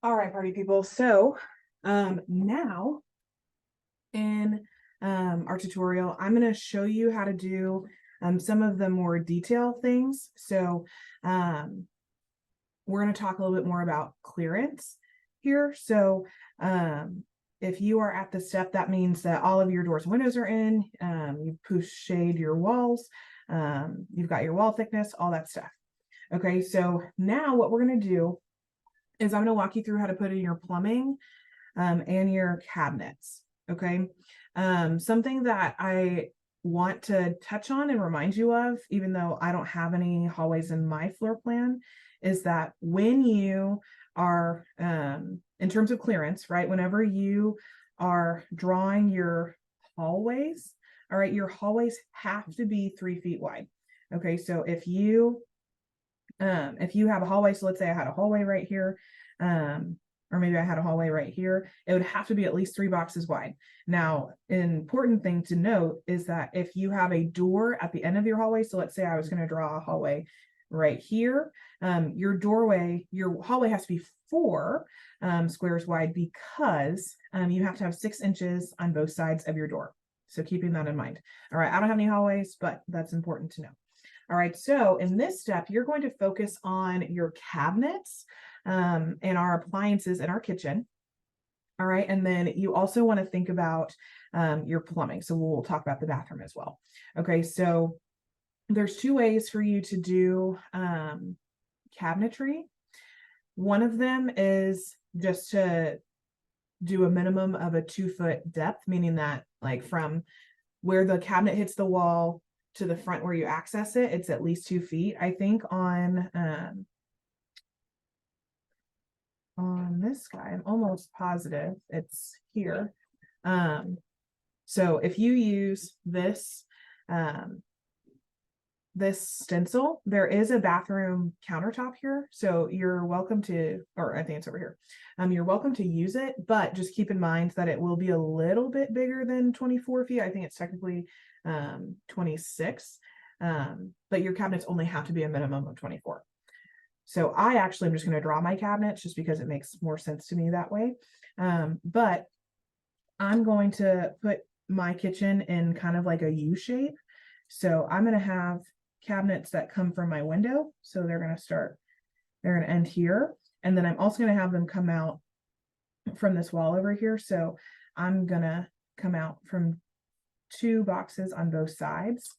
All right, party people. So now in our tutorial, I'm going to show you how to do some of the more detailed things. So we're going to talk a little bit more about clearance here. So if you are at the step, that means that all of your doors and windows are in, you've post-shade your walls, you've got your wall thickness, all that stuff. Okay, so now what we're going to do is I'm going to walk you through how to put in your plumbing and your cabinets. Okay. Something that I want to touch on and remind you of, even though I don't have any hallways in my floor plan, is that when you are, in terms of clearance, right, whenever you are drawing your hallways, all right, your hallways have to be 3 feet wide. Okay, so if you have a hallway, so let's say I had a hallway right here, or maybe I had a hallway right here, it would have to be at least 3 boxes wide. Now, an important thing to note is that if you have a door at the end of your hallway, so let's say I was going to draw a hallway right here, your hallway has to be 4 squares wide because you have to have 6 inches on both sides of your door. So keeping that in mind. All right, I don't have any hallways, but that's important to know. All right, so in this step, you're going to focus on your cabinets and our appliances in our kitchen. All right, and then you also want to think about your plumbing. So we'll talk about the bathroom as well. Okay, so there's 2 ways for you to do cabinetry. One of them is just to do a minimum of a 2-foot depth, meaning that like from where the cabinet hits the wall to the front where you access it, it's at least 2 feet. I think on this guy, I'm almost positive it's here. So if you use this this stencil, there is a bathroom countertop here, so you're welcome to, or I think it's over here. You're welcome to use it, but just keep in mind that it will be a little bit bigger than 24 feet. I think it's technically 26, but your cabinets only have to be a minimum of 24. So I actually am just going to draw my cabinets just because it makes more sense to me that way. But I'm going to put my kitchen in kind of like a U shape. So I'm going to have cabinets that come from my window. So they're going to end here. And then I'm also going to have them come out from this wall over here. So I'm going to come out from 2 boxes on both sides.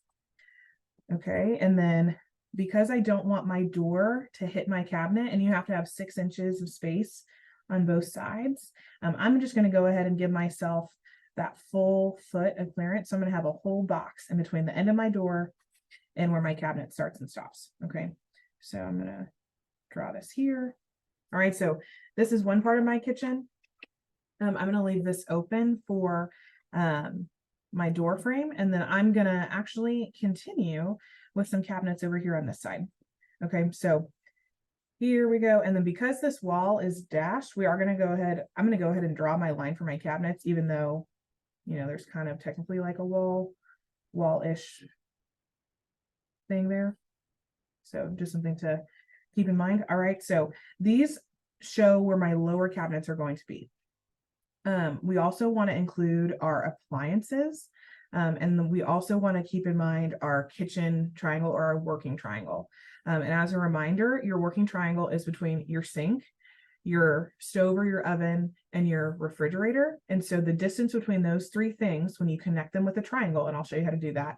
Okay. And then because I don't want my door to hit my cabinet, and you have to have 6 inches of space on both sides, I'm just going to go ahead and give myself that full foot of clearance. So I'm going to have a whole box in between the end of my door and where my cabinet starts and stops. Okay, so I'm going to draw this here. All right, so this is one part of my kitchen. I'm going to leave this open for my door frame, and then I'm going to actually continue with some cabinets over here on this side. Okay, so here we go. And then because this wall is dashed, I'm going to go ahead and draw my line for my cabinets, even though, you know, there's kind of technically like a wall-ish thing there. So just something to keep in mind. All right, so these show where my lower cabinets are going to be. We also want to include our appliances. And then we also want to keep in mind our kitchen triangle or our working triangle. And as a reminder, your working triangle is between your sink, your stove or your oven, and your refrigerator. And so the distance between those 3 things, when you connect them with a triangle, and I'll show you how to do that,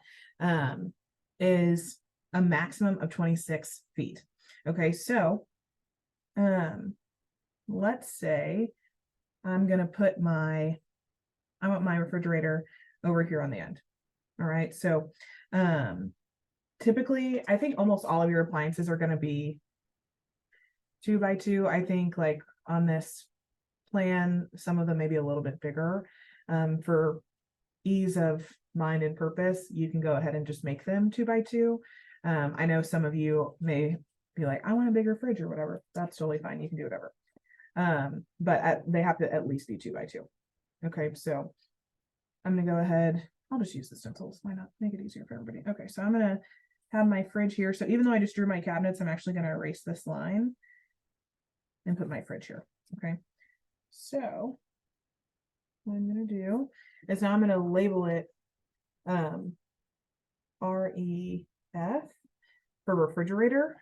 is a maximum of 26 feet. Okay, so let's say I want my refrigerator over here on the end. All right, so typically I think almost all of your appliances are going to be 2 by 2. I think like on this plan, some of them may be a little bit bigger. For ease of mind and purpose, you can go ahead and just make them 2 by 2. I know some of you may be like, I want a bigger fridge or whatever. That's totally fine. You can do whatever. But they have to at least be 2 by 2. Okay, so I'm gonna go ahead. I'll just use the stencils. Why not? Make it easier for everybody. Okay, so I'm gonna have my fridge here. So even though I just drew my cabinets, I'm actually gonna erase this line and put my fridge here. Okay, so what I'm going to do is now I'm going to label it REF for refrigerator.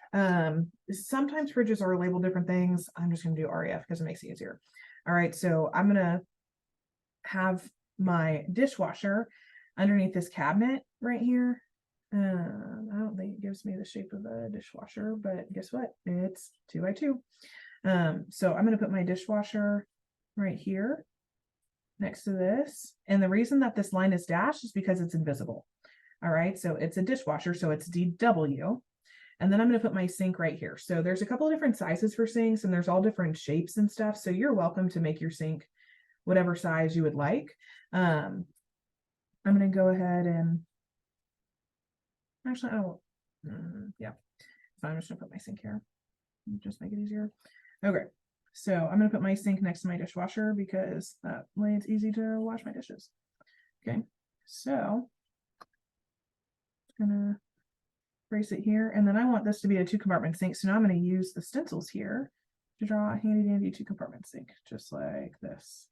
Sometimes fridges are labeled different things. I'm just going to do REF because it makes it easier. All right, so I'm going to have my dishwasher underneath this cabinet right here. I don't think it gives me the shape of a dishwasher, but guess what? It's 2x2. So I'm going to put my dishwasher right here next to this. And the reason that this line is dashed is because it's invisible. All right, so it's a dishwasher, so it's DW. And then I'm going to put my sink right here. So there's a couple of different sizes for sinks, and there's all different shapes and stuff. So you're welcome to make your sink whatever size you would like. I'm going to go ahead and actually, I don't, yeah, so I'm just going to put my sink here. Just make it easier. Okay, so I'm going to put my sink next to my dishwasher because that way it's easy to wash my dishes. Okay, so I'm gonna brace it here, and then I want this to be a 2-compartment sink, so now I'm going to use the stencils here to draw a handy dandy 2-compartment sink, just like this.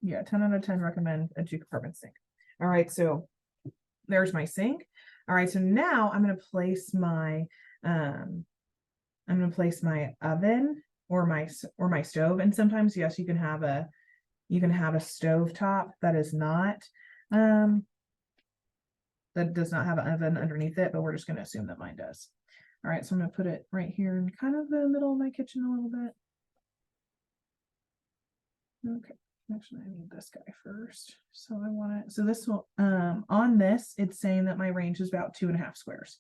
Yeah, 10 out of 10 recommend a 2-compartment sink. All right, so there's my sink. All right, so now I'm going to place my oven or my stove. And sometimes, yes, you can have a stove top that is not that does not have an oven underneath it, but we're just going to assume that mine does. All right, so I'm going to put it right here in kind of the middle of my kitchen a little bit. Okay, actually I need this guy first. So I want it, so this will, on this, it's saying that my range is about 2.5 squares.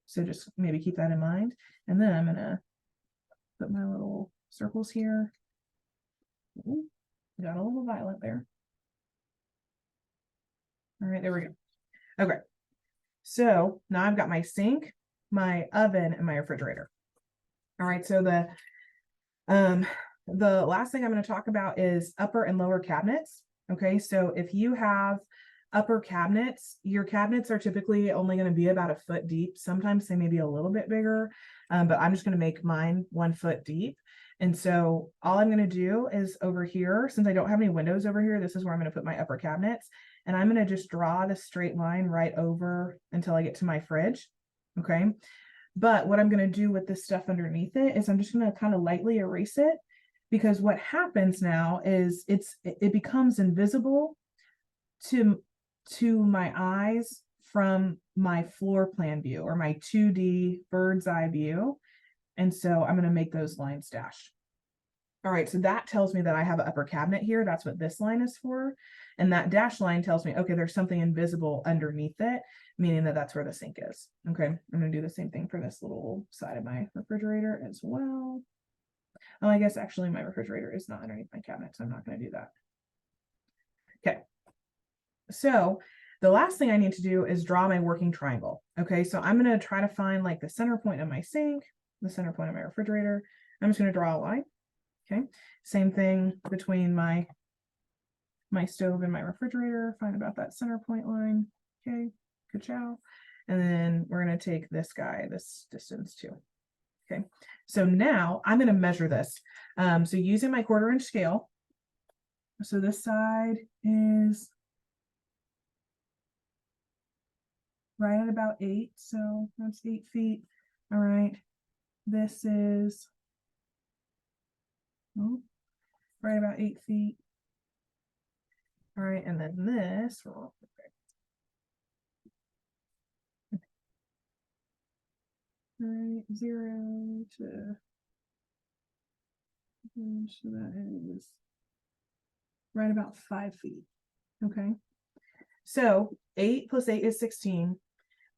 So just maybe keep that in mind. And then I'm gonna put my little circles here. Ooh, got a little violet there. All right, there we go. Okay, so now I've got my sink, my oven, and my refrigerator. All right, so the last thing I'm going to talk about is upper and lower cabinets. Okay, so if you have upper cabinets, your cabinets are typically only going to be about 1 foot deep. Sometimes they may be a little bit bigger, but I'm just going to make mine 1 foot deep. And so all I'm going to do is over here, since I don't have any windows over here, this is where I'm going to put my upper cabinets. And I'm going to just draw the straight line right over until I get to my fridge. Okay. But what I'm going to do with this stuff underneath it is I'm just going to kind of lightly erase it, because what happens now is it becomes invisible to my eyes from my floor plan view or my 2D bird's eye view. And so I'm going to make those lines dash. All right, so that tells me that I have an upper cabinet here. That's what this line is for. And that dash line tells me, okay, there's something invisible underneath it, meaning that that's where the sink is. Okay, I'm going to do the same thing for this little side of my refrigerator as well. Oh, I guess actually my refrigerator is not underneath my cabinet, so I'm not going to do that. Okay, so the last thing I need to do is draw my working triangle. Okay, so I'm going to try to find like the center point of my sink, the center point of my refrigerator. I'm just going to draw a line. Okay, same thing between my stove and my refrigerator. Find about that center point line. Okay, good job. And then we're going to take this guy, this distance too. Okay, so now I'm going to measure this. So using my 1/4 inch scale. So this side is right at about 8. So that's 8 feet. All right. This is right about 8 feet. All right. And then this, right, 0 to, so that is right about 5 feet. Okay. So 8 plus 8 is 16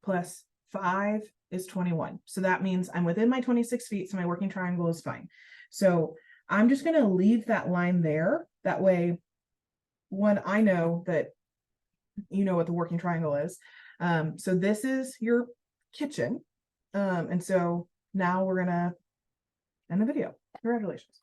plus 5 is 21. So that means I'm within my 26 feet. So my working triangle is fine. So I'm just going to leave that line there. That way, when I know that you know what the working triangle is. So this is your kitchen. And so now we're going to end the video. Congratulations.